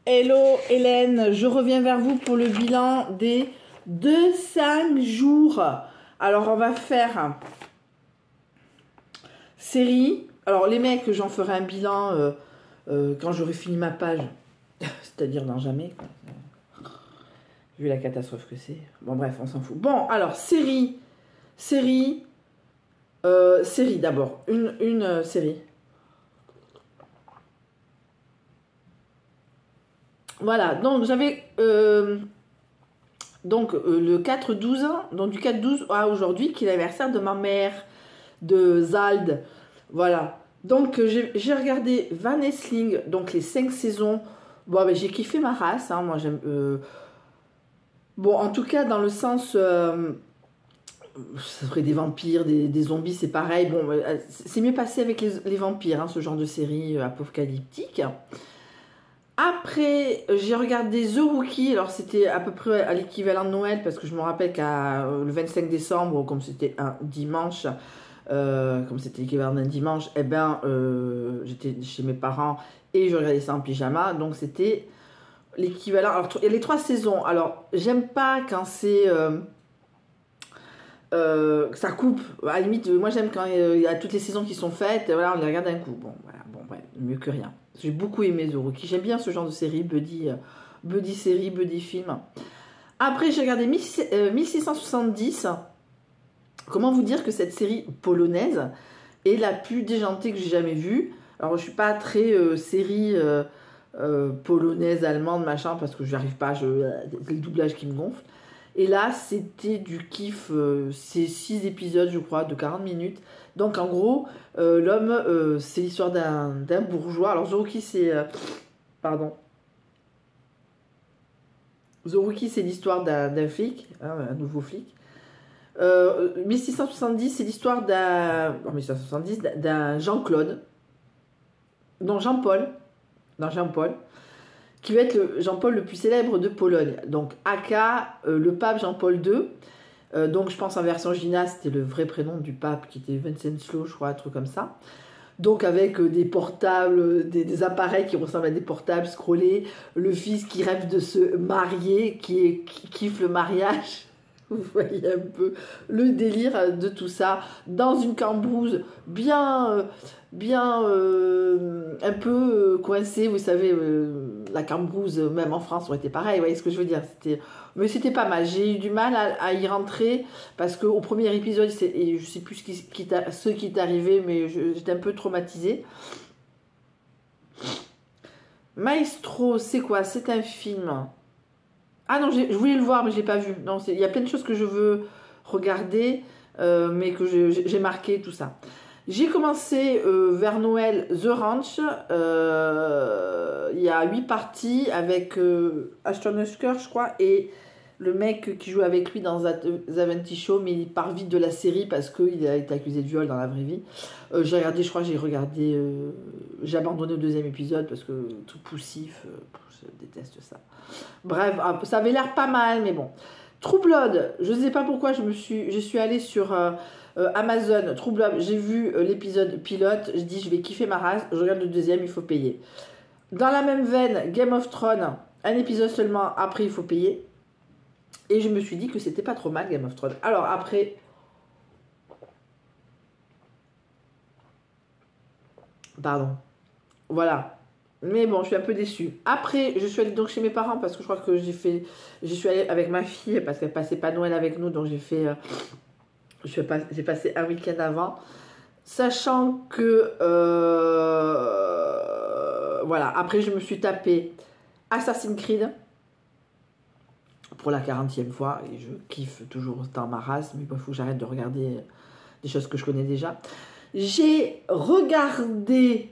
Hello Hélène, je reviens vers vous pour le bilan des 2-5 jours. Alors on va faire série. Alors les mecs, j'en ferai un bilan quand j'aurai fini ma page. C'est-à-dire dans jamais, quoi. Vu la catastrophe que c'est. Bon bref, on s'en fout. Bon, alors série d'abord. Une série. Voilà, donc j'avais le 4-12, donc du 4-12 à aujourd'hui, qui est l'anniversaire de ma mère, de Zald. Voilà, donc j'ai regardé Van Helsing, donc les 5 saisons. Bon, ben, j'ai kiffé ma race, hein, moi j'aime. Bon, en tout cas, dans le sens. Ça serait des vampires, des zombies, c'est pareil. Bon, c'est mieux passé avec les vampires, hein, ce genre de série apocalyptique. Après, j'ai regardé The Rookie. Alors, c'était à peu près à l'équivalent de Noël, parce que je me rappelle qu'à le 25 décembre, comme c'était un dimanche, comme c'était l'équivalent d'un dimanche, eh ben, j'étais chez mes parents et je regardais ça en pyjama. Donc, c'était l'équivalent. Alors, il y a les 3 saisons. Alors, j'aime pas quand c'est. Ça coupe. À la limite, moi, j'aime quand il y a toutes les saisons qui sont faites. Voilà, on les regarde d'un coup. Bon, voilà, bon, ouais, mieux que rien. J'ai beaucoup aimé The Rookie. J'aime bien ce genre de série, buddy série, buddy film. Après, j'ai regardé 1670. Comment vous dire que cette série polonaise est la plus déjantée que j'ai jamais vue. Alors, je suis pas très série polonaise, allemande, machin, parce que je n'arrive pas, c'est le doublage qui me gonfle. Et là, c'était du kiff. C'est 6 épisodes, je crois, de 40 minutes. Donc, en gros, l'homme, c'est l'histoire d'un bourgeois. Alors, The Rookie, c'est... pardon. The Rookie, c'est l'histoire d'un flic, hein, un nouveau flic. 1670, c'est l'histoire d'un Jean-Claude. Non, Jean-Paul. Non, Jean-Paul. Qui va être le Jean-Paul le plus célèbre de Pologne. Donc, aka, le pape Jean-Paul II. Donc, je pense en version originale, c'était le vrai prénom du pape, qui était Wenceslas, je crois, un truc comme ça. Donc, avec des portables, des appareils qui ressemblent à des portables scrollés, le fils qui rêve de se marier, qui kiffe le mariage. Vous voyez un peu le délire de tout ça, dans une cambrousse bien un peu coincée, vous savez, la cambrousse, même en France, aurait été pareil, vous voyez ce que je veux dire, mais c'était pas mal. J'ai eu du mal à y rentrer, parce qu'au premier épisode, et je sais plus ce qui est arrivé, mais j'étais un peu traumatisée. Maestro, c'est quoi? C'est un film... Ah non, je voulais le voir, mais je ne l'ai pas vu. Non, il y a plein de choses que je veux regarder, mais que j'ai marqué, tout ça. J'ai commencé vers Noël The Ranch. Il y a 8 parties avec Ashton Kutcher, je crois, et le mec qui joue avec lui dans The 70 Show, mais il part vite de la série parce qu'il a été accusé de viol dans la vraie vie. J'ai regardé, j'ai abandonné au 2e épisode parce que tout poussif, je déteste ça. Bref, ça avait l'air pas mal, mais bon. True Blood, je ne sais pas pourquoi je suis allée sur Amazon. True Blood, j'ai vu l'épisode pilote, je dis je vais kiffer ma race, je regarde le 2e, il faut payer. Dans la même veine, Game of Thrones, un épisode seulement, après il faut payer. Et je me suis dit que c'était pas trop mal Game of Thrones. Alors après... Pardon. Voilà. Mais bon, je suis un peu déçue. Après, je suis allée donc chez mes parents parce que je crois que j'y suis allée avec ma fille parce qu'elle passait pas Noël avec nous. Donc j'ai passé un week-end avant. Sachant que... voilà. Après, je me suis tapé Assassin's Creed pour la 40e fois. Et je kiffe toujours autant ma race. Mais il faut que j'arrête de regarder des choses que je connais déjà. J'ai regardé...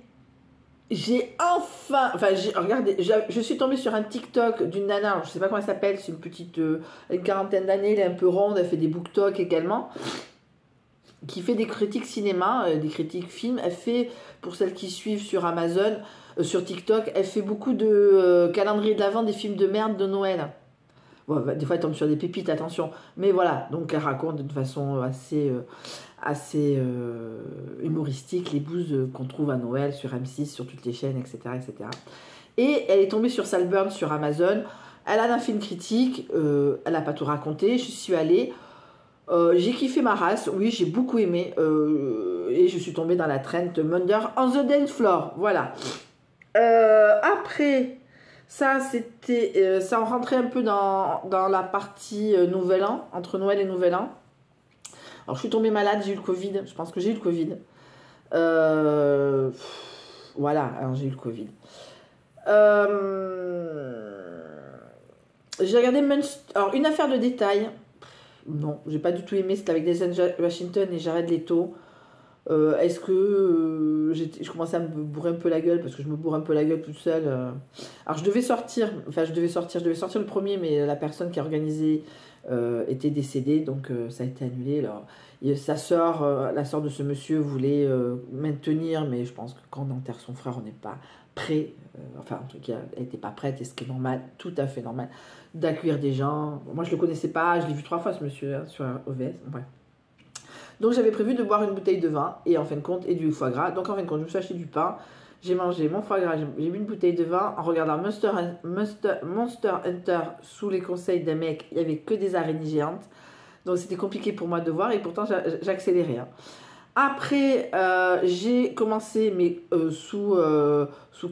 J'ai regardé, je suis tombée sur un TikTok d'une nana, alors je sais pas comment elle s'appelle, c'est une petite, une 40aine d'années, elle est un peu ronde, elle fait des booktalks également, qui fait des critiques cinéma, des critiques films. Elle fait, pour celles qui suivent sur Amazon, sur TikTok, elle fait beaucoup de calendrier de l'Avent des films de merde de Noël. Bon, des fois elle tombe sur des pépites, attention, mais voilà, donc elle raconte d'une façon assez humoristique les bouses qu'on trouve à Noël sur M6, sur toutes les chaînes, etc. etc. Et elle est tombée sur Saltburn sur Amazon. Elle en a fait une critique, elle n'a pas tout raconté, je suis allée. J'ai kiffé ma race, oui, j'ai beaucoup aimé. Et je suis tombée dans la trend Murder on the Dance Floor. Voilà. Après, ça, c'était. Ça en rentrait un peu dans la partie Nouvel An, entre Noël et Nouvel An. Alors, je suis tombée malade, j'ai eu le Covid. Je pense que j'ai eu le Covid. Voilà, alors j'ai eu le Covid. J'ai regardé alors, une affaire de détail. Non, j'ai pas du tout aimé. C'était avec Denzel Washington et Jared Leto. Est-ce que je commençais à me bourrer un peu la gueule parce que je me bourre un peu la gueule toute seule. Alors je devais sortir le premier, mais la personne qui a organisé était décédée, donc ça a été annulé. Alors, sa sœur, la sœur de ce monsieur voulait maintenir, mais je pense que quand on enterre son frère, on n'est pas prêt. Enfin, en tout cas, elle n'était pas prête, et ce qui est normal, tout à fait normal, d'accueillir des gens. Moi, je le connaissais pas, je l'ai vu 3 fois ce monsieur hein, sur OVS. Bref. Donc j'avais prévu de boire une bouteille de vin et en fin de compte et du foie gras. Donc en fin de compte je me suis acheté du pain, j'ai mangé mon foie gras, j'ai bu une bouteille de vin en regardant Monster Hunter sous les conseils d'un mec. Il n'y avait que des araignées géantes. Donc c'était compliqué pour moi de voir et pourtant j'accélérais. Hein. Après j'ai commencé mais sous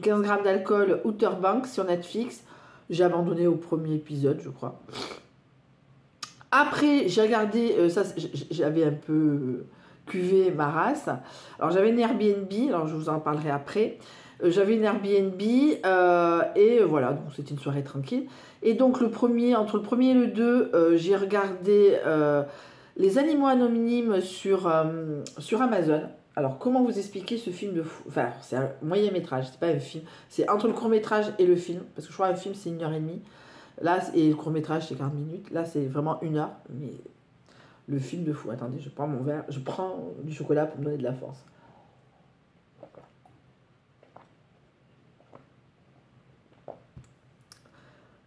15 grammes d'alcool Outer Banks sur Netflix. J'ai abandonné au premier épisode je crois. Après, j'ai regardé, ça, j'avais un peu cuvé ma race. Alors, j'avais une Airbnb, alors je vous en parlerai après. J'avais une Airbnb et voilà, donc c'était une soirée tranquille. Et donc, entre le premier et le 2, j'ai regardé Les Animaux Anonymes sur Amazon. Alors, comment vous expliquer ce film de fou? Enfin, c'est un moyen métrage, c'est pas un film. C'est entre le court métrage et le film, parce que je crois un film c'est 1h30. Là, et le court-métrage, c'est 40 minutes. Là, c'est vraiment 1 heure. Mais le film de fou. Attendez, je prends mon verre. Je prends du chocolat pour me donner de la force.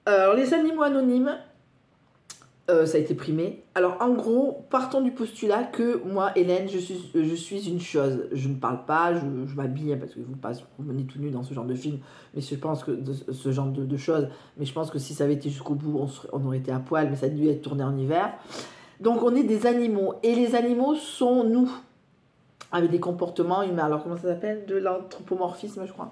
Alors, les animaux anonymes, ça a été primé. Alors, en gros, partons du postulat que moi, Hélène, je suis une chose. Je ne parle pas, je m'habille, hein, parce que vous venez tout nu dans ce genre de film, mais je pense que ce genre de choses. Mais je pense que si ça avait été jusqu'au bout, on aurait été à poil, mais ça a dû être tourné en hiver. Donc, on est des animaux. Et les animaux sont nous, avec des comportements humains. Alors, comment ça s'appelle? De l'anthropomorphisme, je crois.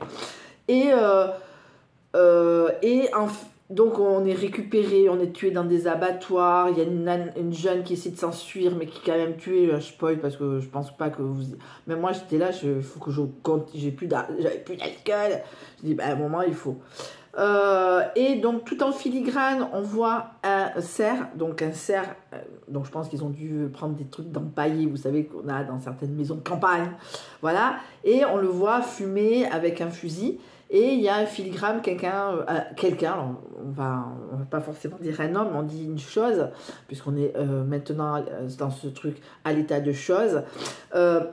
Donc on est récupéré, on est tué dans des abattoirs, il y a une jeune qui essaie de s'enfuir mais qui est quand même tuée, je spoil parce que je pense pas que vous... Mais moi j'étais là, il faut que je compte, j'avais plus d'alcool, je dis à un moment il faut. Et donc tout en filigrane on voit un cerf, donc je pense qu'ils ont dû prendre des trucs d'empaillés, vous savez qu'on a dans certaines maisons de campagne, voilà, et on le voit fumer avec un fusil. Et il y a un filigrane, quelqu'un, alors on va pas forcément dire un homme, on dit une chose, puisqu'on est maintenant dans ce truc à l'état de chose. Alors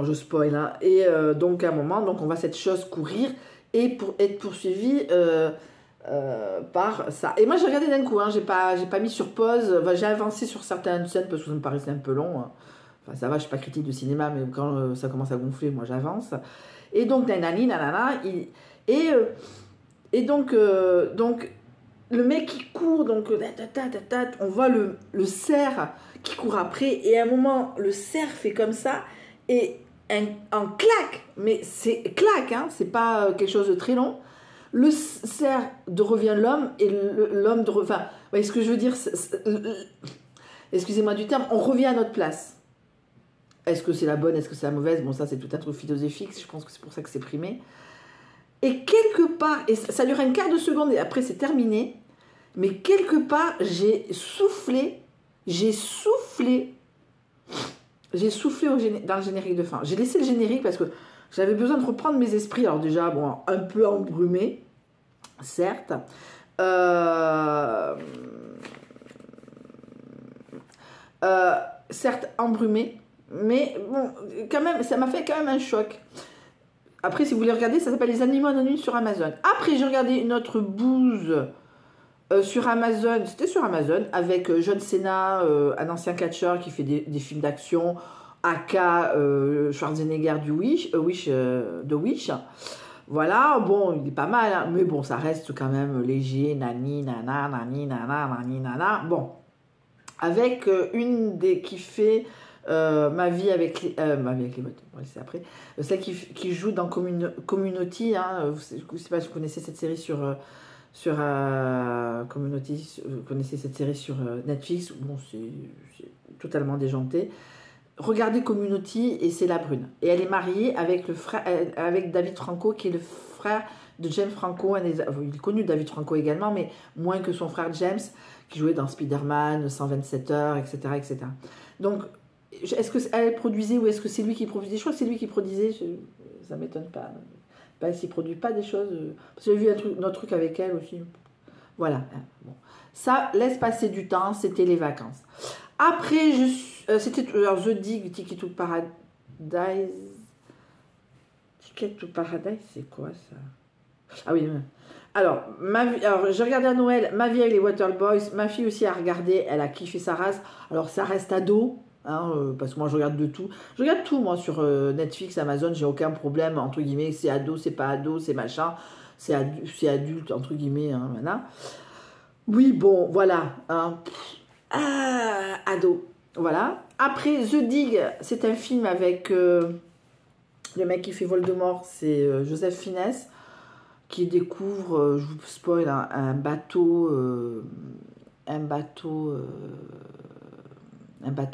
je spoil, hein. Et donc à un moment, donc on voit cette chose courir et pour être poursuivi par ça. Et moi j'ai regardé d'un coup, hein, j'ai pas mis sur pause, enfin, j'ai avancé sur certaines scènes parce que ça me paraissait un peu long. Hein. Enfin ça va, je suis pas critique de cinéma, mais quand ça commence à gonfler, moi j'avance. Et donc, et donc le mec qui court, donc, on voit le cerf qui court après, et à un moment, le cerf fait comme ça, et en claque, mais c'est claque, hein, c'est pas quelque chose de très long. Le cerf revient l'homme, et l'homme de enfin, vous voyez ce que je veux dire, excusez-moi du terme, on revient à notre place. Est-ce que c'est la bonne, est-ce que c'est la mauvaise? Bon, ça, c'est tout un truc philosophique. Je pense que c'est pour ça que c'est primé. Et quelque part, et ça dure un quart de seconde et après, c'est terminé. Mais quelque part, j'ai soufflé dans le générique de fin. J'ai laissé le générique parce que j'avais besoin de reprendre mes esprits. Alors déjà, bon, un peu embrumé, certes. Certes, embrumé. Mais bon, quand même, ça m'a fait quand même un choc. Après, si vous voulez regarder, ça s'appelle Les Animaux Anonymes sur Amazon. Après, j'ai regardé une autre bouse sur Amazon. C'était sur Amazon avec John Cena, un ancien catcheur qui fait des films d'action, aka Schwarzenegger de Wish. Voilà, bon, il est pas mal, hein, mais bon, ça reste quand même léger, nani, nana, nani, nana, nani, nana. Bon, avec une des qui fait ma vie avec les mots, bon, c'est après, celle qui joue dans Community, hein, je ne sais pas si vous connaissez cette série sur Community, vous connaissez cette série sur Netflix, bon, c'est totalement déjanté. Regardez Community et c'est la brune. Et elle est mariée avec avec David Franco, qui est le frère de James Franco. Il est connu, David Franco également, mais moins que son frère James, qui jouait dans Spider-Man, 127 heures, etc., etc. Donc, est-ce qu'elle produisait ou est-ce que c'est lui qui produisait? Je crois que c'est lui qui produisait, ça ne m'étonne pas. Ben, s'il ne produit pas des choses... Parce que j'ai vu notre truc avec elle aussi. Voilà. Bon. Ça laisse passer du temps, c'était les vacances. Après, c'était The Dig, Ticket to Paradise. Ticket to Paradise, c'est quoi ça? Ah oui. Alors, j'ai regardé à Noël Ma vie avec les Waterboys. Ma fille aussi a regardé, elle a kiffé sa race. Alors, ça reste ado, hein, parce que moi, je regarde de tout. Je regarde tout, moi, sur Netflix, Amazon, j'ai aucun problème, entre guillemets. C'est ado, c'est pas ado, c'est machin. C'est adulte, entre guillemets, hein, maintenant. Oui, bon, voilà. Hein. Ado. Voilà. Après, The Dig, c'est un film avec le mec qui fait Voldemort, c'est Joseph Fiennes, qui découvre, je vous spoil, un bateau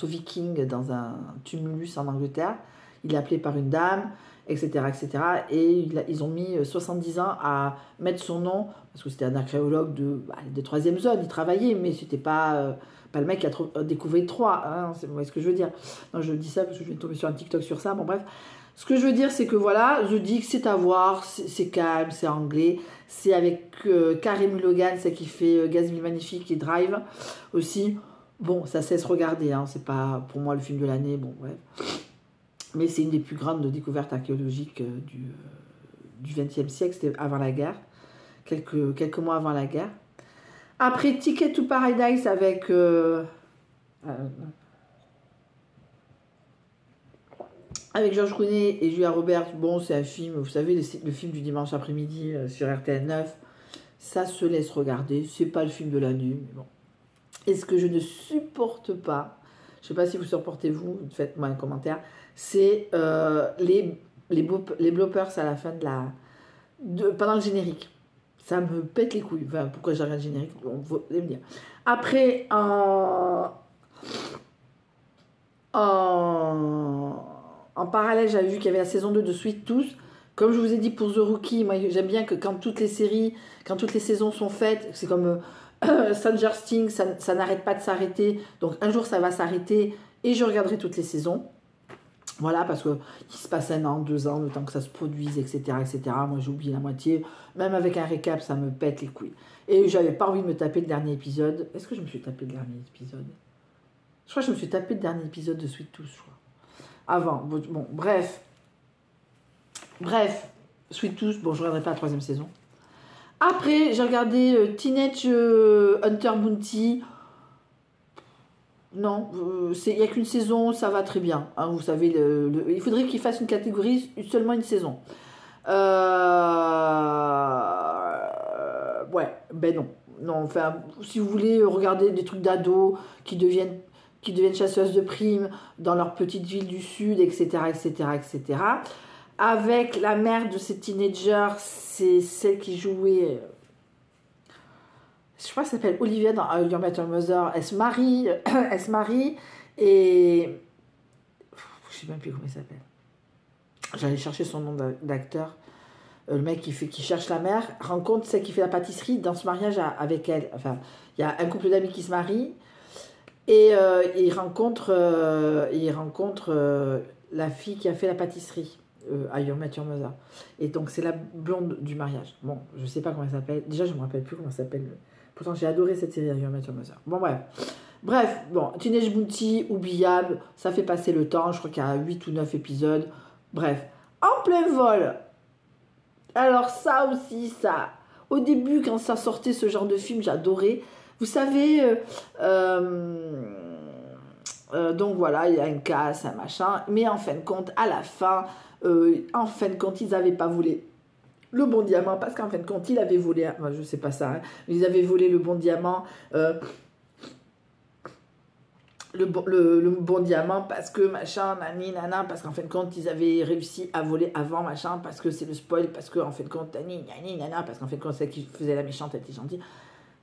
viking dans un tumulus en Angleterre. Il est appelé par une dame, etc., etc. Et ils ont mis 70 ans à mettre son nom, parce que c'était un archéologue de 3e zone, il travaillait, mais c'était pas le mec qui a découvert 3, hein, vous voyez ce que je veux dire. Non, je dis ça parce que je viens de tomber sur un TikTok sur ça, bon bref. Ce que je veux dire, c'est que voilà, je dis que c'est à voir, c'est calme, c'est anglais, c'est avec Carey Mulligan, celle qui fait Gatsby Magnifique et Drive aussi. Bon, ça cesse regarder, hein, c'est pas pour moi le film de l'année, bon bref. Mais c'est une des plus grandes découvertes archéologiques du XXe siècle, c'était avant la guerre, quelques mois avant la guerre. Après, Ticket to Paradise avec George Clooney et Julia Roberts. Bon, c'est un film, vous savez, le film du dimanche après-midi sur RTL 9. Ça se laisse regarder, c'est pas le film de l'année, mais bon. Et ce que je ne supporte pas, je sais pas si vous supportez vous, faites-moi un commentaire, c'est les bloopers à la fin pendant le générique. Ça me pète les couilles. Enfin, pourquoi j'arrête le générique? Vous allez me dire. Après, en parallèle, j'avais vu qu'il y avait la saison 2 de Sweet Tooth. Comme je vous ai dit pour The Rookie, moi j'aime bien que quand toutes les saisons sont faites, c'est comme Stranger Things, ça n'arrête pas de s'arrêter. Donc un jour ça va s'arrêter et je regarderai toutes les saisons. Voilà, parce qu'il se passe 1 an, 2 ans, le temps que ça se produise, etc., etc. Moi, j'ai oublié la moitié. Même avec un récap, ça me pète les couilles. Et j'avais pas envie de me taper le dernier épisode. Est-ce que je me suis tapé le dernier épisode? Je crois que je me suis tapé le dernier épisode de Sweet Tooth, je crois. Avant. Bon, bref. Sweet Tooth, bon, je ne regarderai pas la 3e saison. Après, j'ai regardé Teenage Hunter Bounty. Non, il n'y a qu'une saison, ça va très bien. Hein, vous savez, il faudrait qu'il fasse une catégorie, seulement une saison. Ouais, ben non. Non, enfin, si vous voulez regarder des trucs d'ados qui deviennent chasseuses de primes dans leur petite ville du Sud, etc., etc., etc. Avec la mère de ces teenagers, c'est celle qui jouait... Je crois qu'elle s'appelle Olivia dans Your Better Mother. Elle se marie et... Je sais même plus comment il s'appelle. J'allais chercher son nom d'acteur. Le mec qui cherche la mère rencontre celle qui fait la pâtisserie dans ce mariage avec elle. Enfin, il y a un couple d'amis qui se marie et il rencontre la fille qui a fait la pâtisserie à Your Better Mother. Et donc, c'est la blonde du mariage. Bon, je sais pas comment elle s'appelle. Déjà, je me rappelle plus comment elle s'appelle. Pourtant, j'ai adoré cette série, Your Better Mother. Bon, bref. Bon, Teenage Bounty, oubliable. Ça fait passer le temps. Je crois qu'il y a 8 ou 9 épisodes. Bref. En plein vol. Alors, ça aussi, ça. Au début, quand ça sortait, ce genre de film, j'adorais. Vous savez, donc voilà, il y a un casse, un machin. Mais en fin de compte, à la fin, ils n'avaient pas voulu le bon diamant, parce qu'en fin de compte, il avait volé, enfin, je sais pas ça, hein, mais ils avaient volé le bon diamant, le bon diamant parce que machin, nani, nana, parce qu'en fin de compte, ils avaient réussi à voler avant, machin, parce que c'est le spoil, parce qu'en fin de compte, nani, nani, nana, parce qu'en fin de compte, celle qui faisait la méchante, elle était gentille.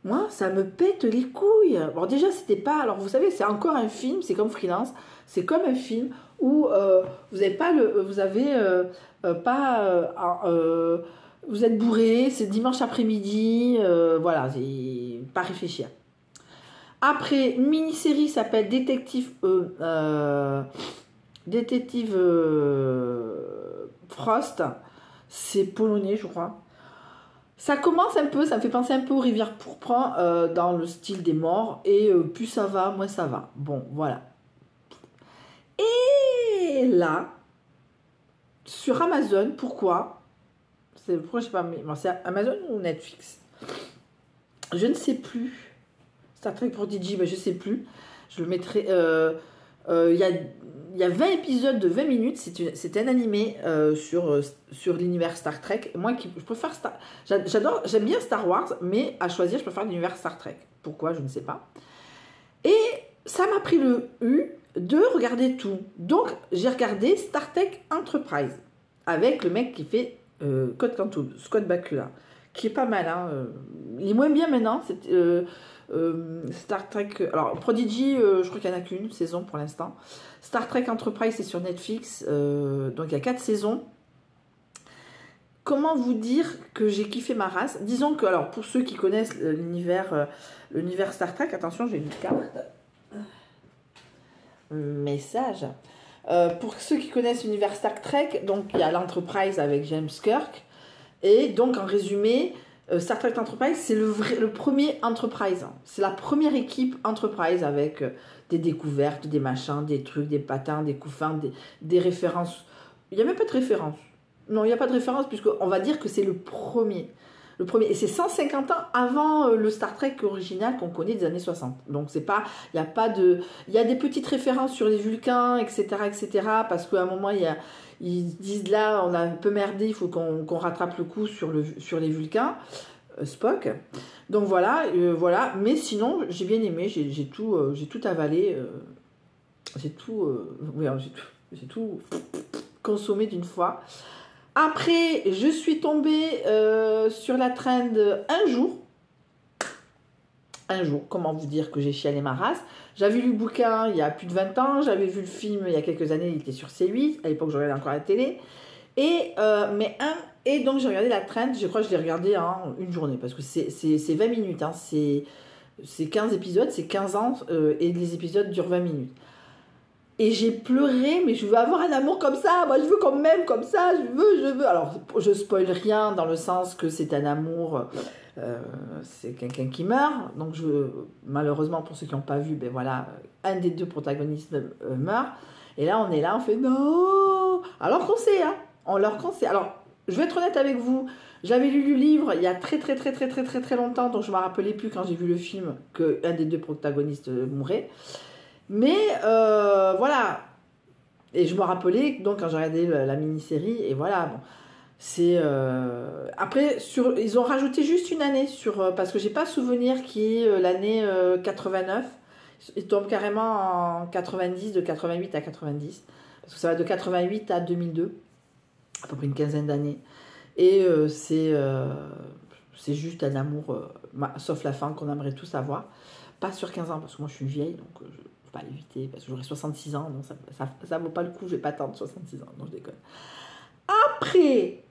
Moi, ça me pète les couilles. Bon, déjà, c'était pas... Alors, vous savez, c'est encore un film, c'est comme Freelance, c'est comme un film où vous avez pas le... Vous avez pas... vous êtes bourré, c'est dimanche après-midi, voilà, c'est pas réfléchir. Après, une mini-série s'appelle Détective Frost. C'est polonais, je crois. Ça commence un peu, ça me fait penser un peu aux Rivières pourpres dans le style des morts. Et plus ça va, moins ça va. Bon, voilà. Et là, sur Amazon, pourquoi je sais pas, mais bon, c'est Amazon ou Netflix? Je ne sais plus. Star Trek Prodigy, ben, je ne sais plus. Je le mettrai... Il y a 20 épisodes de 20 minutes. C'est un animé sur l'univers Star Trek. Moi, je préfère j'aime bien Star Wars, mais à choisir, je préfère l'univers Star Trek. Pourquoi? Je ne sais pas. Et ça m'a pris le de regarder tout. Donc, j'ai regardé Star Trek Enterprise avec le mec qui fait Code Quantum, Scott Bakula, qui est pas mal. Hein. Il est moins bien maintenant. Star Trek... Alors, Prodigy, je crois qu'il n'y en a qu'une saison pour l'instant. Star Trek Enterprise, c'est sur Netflix. Donc, il y a 4 saisons. Comment vous dire que j'ai kiffé ma race? Disons que, alors, pour ceux qui connaissent l'univers Star Trek, attention, j'ai une carte. Message. Pour ceux qui connaissent l'univers Star Trek, donc, il y a l'Enterprise avec James Kirk. Et donc, en résumé... Star Trek Enterprise, c'est le premier Enterprise. C'est la première équipe Enterprise avec des découvertes, des machins, des trucs, des patins, des couffins, des références. Il n'y a même pas de référence. Non, il n'y a pas de référence puisqu'on va dire que c'est le premier. Le premier. Et c'est 150 ans avant le Star Trek original qu'on connaît des années 60. Donc, c'est pas... Il n'y a pas de... Il y a des petites références sur les Vulcains, etc., parce qu'à un moment, ils disent là, on a un peu merdé, il faut qu'on rattrape le coup sur les Vulcains, Spock. Donc voilà. Mais sinon, j'ai bien aimé, j'ai tout avalé, j'ai tout consommé d'une fois. Après, je suis tombée sur la trend un jour. Comment vous dire que j'ai chialé ma race. J'avais lu le bouquin il y a plus de 20 ans, j'avais vu le film il y a quelques années, il était sur C8, à l'époque je regardais encore la télé. Et donc j'ai regardé la trend, je crois que je l'ai regardé en une journée, parce que c'est 20 minutes, hein, c'est 15 épisodes, c'est 15 ans, et les épisodes durent 20 minutes. Et j'ai pleuré, mais je veux avoir un amour comme ça, moi je veux qu'on m'aime comme ça, je veux. Alors, je spoil rien dans le sens que c'est un amour... c'est quelqu'un qui meurt, donc malheureusement pour ceux qui n'ont pas vu, ben voilà, un des deux protagonistes meurt, et là on est là, on fait non, alors qu'on sait, hein, on leur conseille. Alors je vais être honnête avec vous, j'avais lu le livre il y a très longtemps, donc je ne me rappelais plus quand j'ai vu le film qu'un des deux protagonistes mourait, mais voilà, et je me rappelais donc quand j'ai regardé la mini-série, et voilà, bon. Après, ils ont rajouté juste une année parce que j'ai pas souvenir qui est l'année 89. Ils tombent carrément en 90, de 88 à 90. Parce que ça va de 88 à 2002, à peu près une quinzaine d'années. Et c'est juste un amour, sauf la fin qu'on aimerait tous avoir. Pas sur 15 ans, parce que moi je suis vieille, donc je ne peux pas l'éviter, parce que j'aurai 66 ans, donc ça vaut pas le coup, je vais pas attendre 66 ans, non je déconne. Après,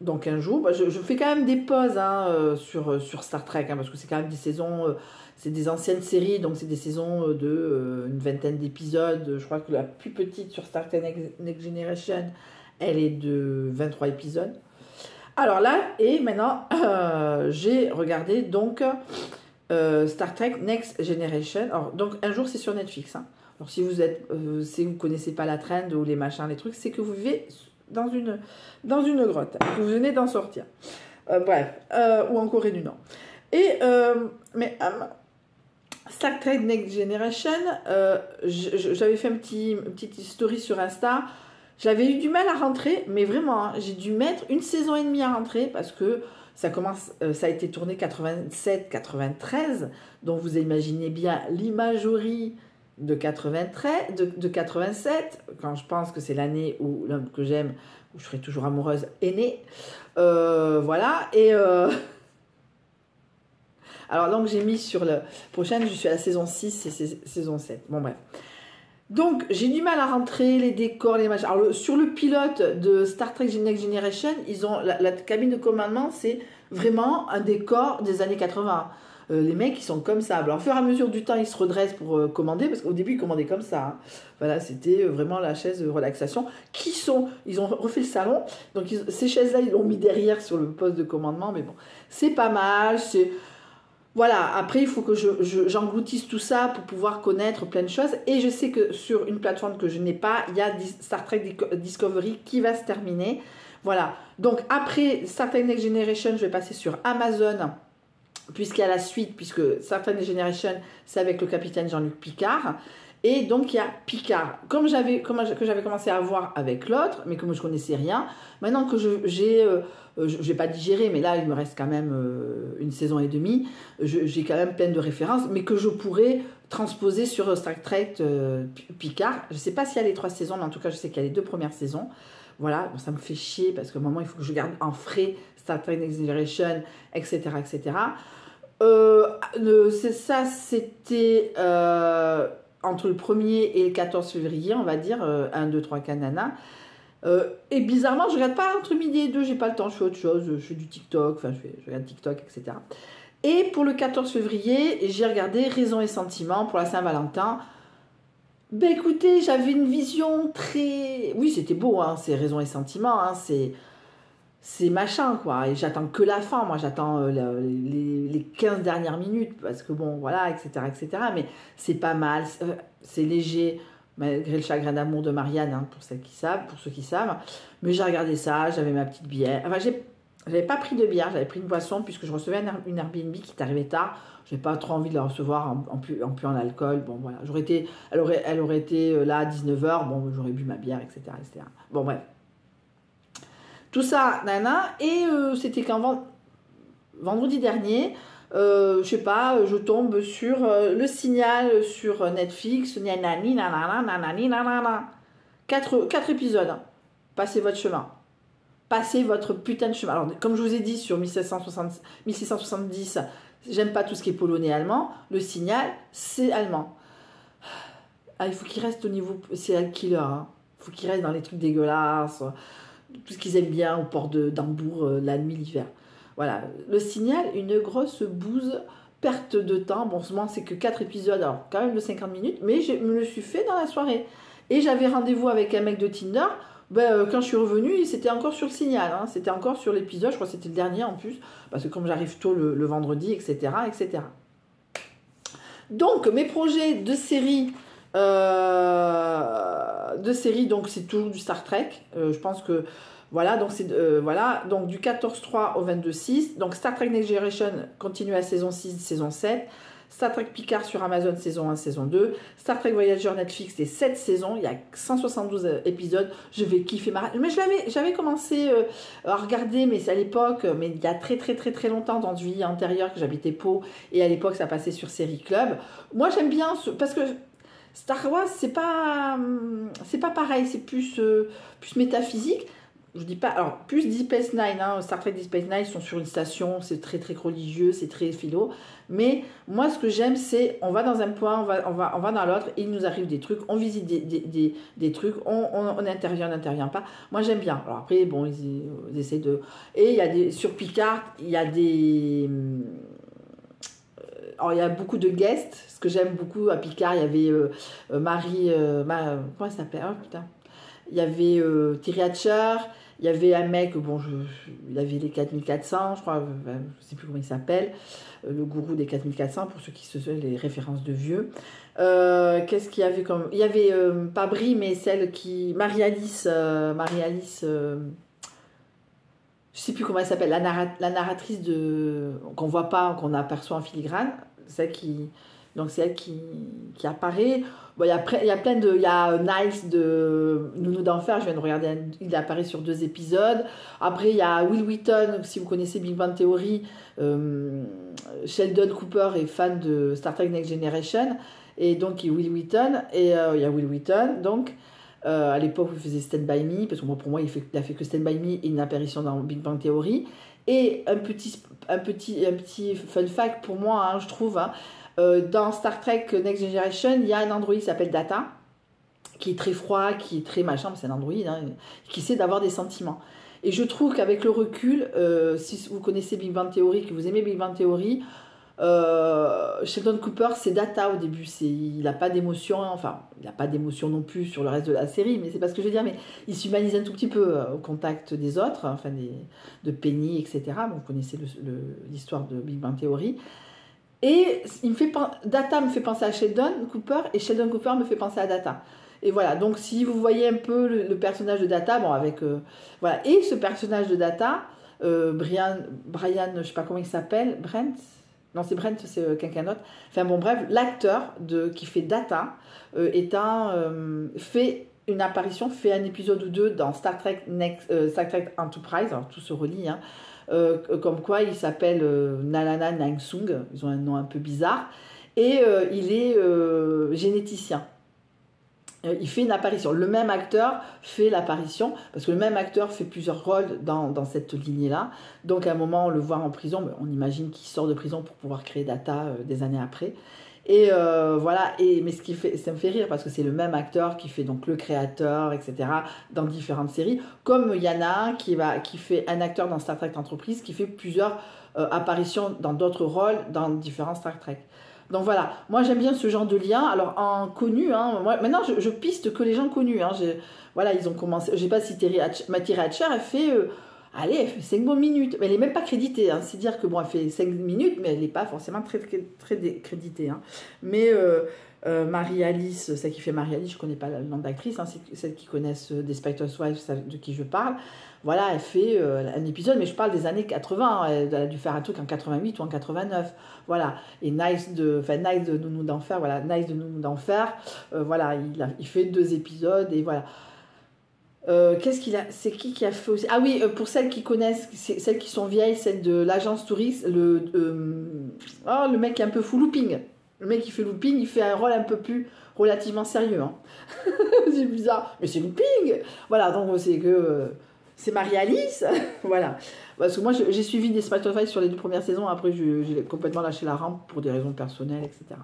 donc un jour, je fais quand même des pauses sur Star Trek, hein, parce que c'est quand même des saisons, c'est des anciennes séries, donc c'est des saisons de une vingtaine d'épisodes. Je crois que la plus petite sur Star Trek Next Generation, elle est de 23 épisodes. Alors là, et maintenant, j'ai regardé donc Star Trek Next Generation. Alors, donc un jour, c'est sur Netflix. Hein. Alors si vous connaissez pas la trend ou les machins, les trucs, c'est que vous vivez dans une grotte, que vous venez d'en sortir. Ou en Corée du Nord. Et Star Trek Next Generation, j'avais fait une petite story sur Insta. J'avais eu du mal à rentrer, mais vraiment, hein, j'ai dû mettre 1 saison et demie à rentrer parce que ça a été tourné 87-93, donc vous imaginez bien l'imagerie de 93, de 87, quand je pense que c'est l'année où l'homme que j'aime, où je serai toujours amoureuse, est né. Voilà, et alors donc j'ai mis sur la prochaine, je suis à la saison 6 et saison 7. Bon bref. Donc, j'ai du mal à rentrer, les décors, les machins. Alors, sur le pilote de Star Trek Next Generation, ils ont la cabine de commandement, c'est vraiment un décor des années 80. Les mecs, ils sont comme ça. Alors, au fur et à mesure du temps, ils se redressent pour commander, parce qu'au début, ils commandaient comme ça. Hein. Voilà, c'était vraiment la chaise de relaxation. Ils ont refait le salon, donc ces chaises-là, ils l'ont mis derrière sur le poste de commandement, mais bon, c'est pas mal, c'est... Voilà, après il faut que j'engloutisse tout ça pour pouvoir connaître plein de choses. Et je sais que sur une plateforme que je n'ai pas, il y a Star Trek Discovery qui va se terminer. Voilà, donc après Star Trek Next Generation, je vais passer sur Amazon, puisqu'il y a la suite, puisque Star Trek Next Generation, c'est avec le capitaine Jean-Luc Picard. Et donc il y a Picard, que j'avais commencé à voir avec l'autre, mais comme je connaissais rien, maintenant que je vais pas digéré, mais là il me reste quand même 1 saison et demie, j'ai quand même plein de références, mais que je pourrais transposer sur Star Trek Picard. Je sais pas s'il y a les 3 saisons, mais en tout cas je sais qu'il y a les 2 premières saisons. Voilà, bon, ça me fait chier parce qu'à un moment il faut que je garde en frais Star Trek Next Generation, etc. etc. C'était entre le 1er et le 14 février, on va dire, 1, 2, 3, 4, nana. Et bizarrement, je regarde pas entre midi et 2, j'ai pas le temps, je fais autre chose, je fais du TikTok, enfin je regarde TikTok, etc. Et pour le 14 février, j'ai regardé Raison et Sentiment pour la Saint-Valentin. Ben écoutez, j'avais une vision très... Oui, c'était beau, hein, c'est Raison et Sentiment, hein, c'est machin, quoi. Et j'attends que la fin, moi, j'attends les 15 dernières minutes, parce que bon, voilà, etc., etc. Mais c'est pas mal, c'est léger, malgré le chagrin d'amour de Marianne, hein, pour ceux qui savent. Mais j'ai regardé ça, j'avais ma petite bière. Enfin, j'avais pas pris de bière, j'avais pris une boisson, puisque je recevais une Airbnb qui est arrivée tard. J'ai pas trop envie de la recevoir en puant l'alcool. Bon, voilà. Elle aurait été là à 19h, bon, j'aurais bu ma bière, etc., etc. Bon, bref. Tout ça, nana, et c'était quand vendredi dernier, je sais pas, je tombe sur Le Signal sur Netflix, nanani, nanana, nanani, nanana. 4 épisodes. Hein. Passez votre chemin. Passez votre putain de chemin. Alors, comme je vous ai dit sur 1670, j'aime pas tout ce qui est polonais allemand. Le Signal, c'est allemand. Ah, il faut qu'il reste au niveau serial killer. Hein. Il faut qu'il reste dans les trucs dégueulasses. Tout ce qu'ils aiment bien au port d'Hambourg, la nuit, l'hiver. Voilà. Le Signal, une grosse bouse, perte de temps. Bon, seulement, c'est que 4 épisodes, alors quand même de 50 minutes, mais je me le suis fait dans la soirée. Et j'avais rendez-vous avec un mec de Tinder. Quand je suis revenue, c'était encore sur le Signal. Hein. C'était encore sur l'épisode, je crois que c'était le dernier en plus, parce que comme j'arrive tôt le vendredi, etc., etc. Donc, mes projets de série... donc c'est toujours du Star Trek. Je pense que voilà, donc c'est voilà, donc du 14-3 au 22-6. Donc Star Trek Next Generation continue à saison 6, saison 7. Star Trek Picard sur Amazon saison 1, saison 2. Star Trek Voyager Netflix, c'est 7 saisons, il y a 172 épisodes. Je vais kiffer mais j'avais commencé à regarder, mais c'est à l'époque, mais il y a très très très très longtemps, dans une vie antérieure que j'habitais Pau, et à l'époque ça passait sur Série Club. Moi j'aime bien parce que Star Wars, c'est pas pareil, c'est plus métaphysique. Je dis pas, alors plus Deep Space Nine, hein, Star Trek Deep Space Nine, ils sont sur une station, c'est très très religieux, c'est très philo. Mais moi, ce que j'aime, c'est on va dans un point, on va dans l'autre, il nous arrive des trucs, on visite des trucs, on intervient, on n'intervient pas. Moi, j'aime bien. Alors après, bon, ils essaient de. Et il y a sur Picard, il y a des. Alors, il y a beaucoup de guests. Ce que j'aime beaucoup à Picard, il y avait Marie. Comment elle s'appelle? Oh putain. Il y avait Thierry Hatcher. Il y avait un mec, bon, il avait les 4400, je crois, je ne sais plus comment il s'appelle, le gourou des 4400, pour ceux qui se souviennent, les références de vieux. Qu'est-ce qu'il y avait comme. Il y avait pas Brie, mais celle qui. Marie-Alice. Je ne sais plus comment elle s'appelle, la narratrice qu'on ne voit pas, qu'on aperçoit en filigrane, celle qui Donc c'est elle qui apparaît. Bon, il y a plein de... Il y a Niles de Nounou d'Enfer, je viens de regarder, il apparaît sur 2 épisodes. Après, il y a Will Wheaton, si vous connaissez Big Bang Theory. Sheldon Cooper est fan de Star Trek Next Generation. Et donc, il y a Will Wheaton. Et il y a Will Wheaton, donc... à l'époque, il faisait Stand By Me, parce que pour moi, il a fait que Stand By Me et une apparition dans Big Bang Theory. Et un petit fun fact pour moi, hein, je trouve, hein, dans Star Trek Next Generation, il y a un androïde qui s'appelle Data, qui est très froid, qui est très machin, c'est un androïde, hein, qui sait d'avoir des sentiments. Et je trouve qu'avec le recul, si vous connaissez Big Bang Theory, que vous aimez Big Bang Theory, Sheldon Cooper, c'est Data au début, il n'a pas d'émotion, enfin, il n'a pas d'émotion non plus sur le reste de la série, mais c'est pas ce que je veux dire, mais il s'humanise un tout petit peu au contact des autres, enfin, de Penny, etc. Bon, vous connaissez l'histoire de Big Bang Theory. Et Data me fait penser à Sheldon Cooper, et Sheldon Cooper me fait penser à Data. Et voilà, donc si vous voyez un peu le personnage de Data, bon, avec... voilà, et ce personnage de Data, Brian, je sais pas comment il s'appelle, Brent. Non, c'est Brent, c'est quelqu'un d'autre. Enfin bon, bref, l'acteur qui fait Data fait une apparition, fait un épisode ou 2 dans Star Trek Enterprise, alors tout se relie, hein, comme quoi il s'appelle Nalana Nangsung, ils ont un nom un peu bizarre, et il est généticien. Il fait une apparition. Le même acteur fait l'apparition, parce que le même acteur fait plusieurs rôles dans cette lignée-là. Donc à un moment, on le voit en prison, mais on imagine qu'il sort de prison pour pouvoir créer Data des années après. Et voilà, mais ça me fait rire, parce que c'est le même acteur qui fait donc le créateur, etc., dans différentes séries. Comme il y en a un qui fait un acteur dans Star Trek Enterprise, qui fait plusieurs apparitions dans d'autres rôles dans différents Star Trek. Donc voilà, moi j'aime bien ce genre de lien. Alors en connu, hein, moi, maintenant je piste que les gens connus. Hein, voilà, ils ont commencé. Je sais pas si Matty Hatcher, elle fait 5 bonnes minutes. Mais elle n'est même pas créditée. Hein, c'est dire que bon, elle fait 5 minutes, mais elle n'est pas forcément très créditée. Hein. Mais Marie-Alice, celle qui fait Marie-Alice, je ne connais pas le nom d'actrice, hein, c'est celles qui connaissent Desperate Wives de qui je parle. Voilà, elle fait un épisode, mais je parle des années 80, hein, elle a dû faire un truc en 88 ou en 89. Voilà, et Nice de Nounou d'Enfer, voilà, Nice de Nounou d'Enfer, voilà, il fait 2 épisodes, et voilà. Qu'est-ce qu'il a? C'est qui a fait aussi? Ah oui, pour celles qui connaissent, celles qui sont vieilles, celle de l'agence touriste, le mec qui est un peu fou, Looping. Le mec qui fait Looping, il fait un rôle un peu plus relativement sérieux. Hein. C'est bizarre, mais c'est Looping. Voilà, donc c'est Marie-Alice. Voilà. Parce que moi, j'ai suivi des Spotify sur les 2 premières saisons. Après, j'ai complètement lâché la rampe pour des raisons personnelles, etc.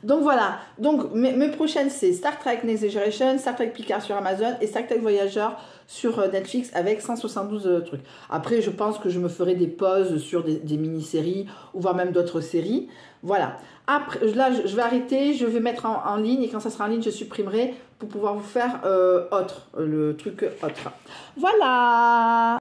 Donc voilà, donc mes prochaines c'est Star Trek Next Generation, Star Trek Picard sur Amazon et Star Trek Voyager sur Netflix avec 172 trucs. Après je pense que je me ferai des pauses sur des mini-séries ou voire même d'autres séries. Voilà. Après là je vais arrêter, je vais mettre en ligne et quand ça sera en ligne je supprimerai pour pouvoir vous faire le truc autre. Voilà.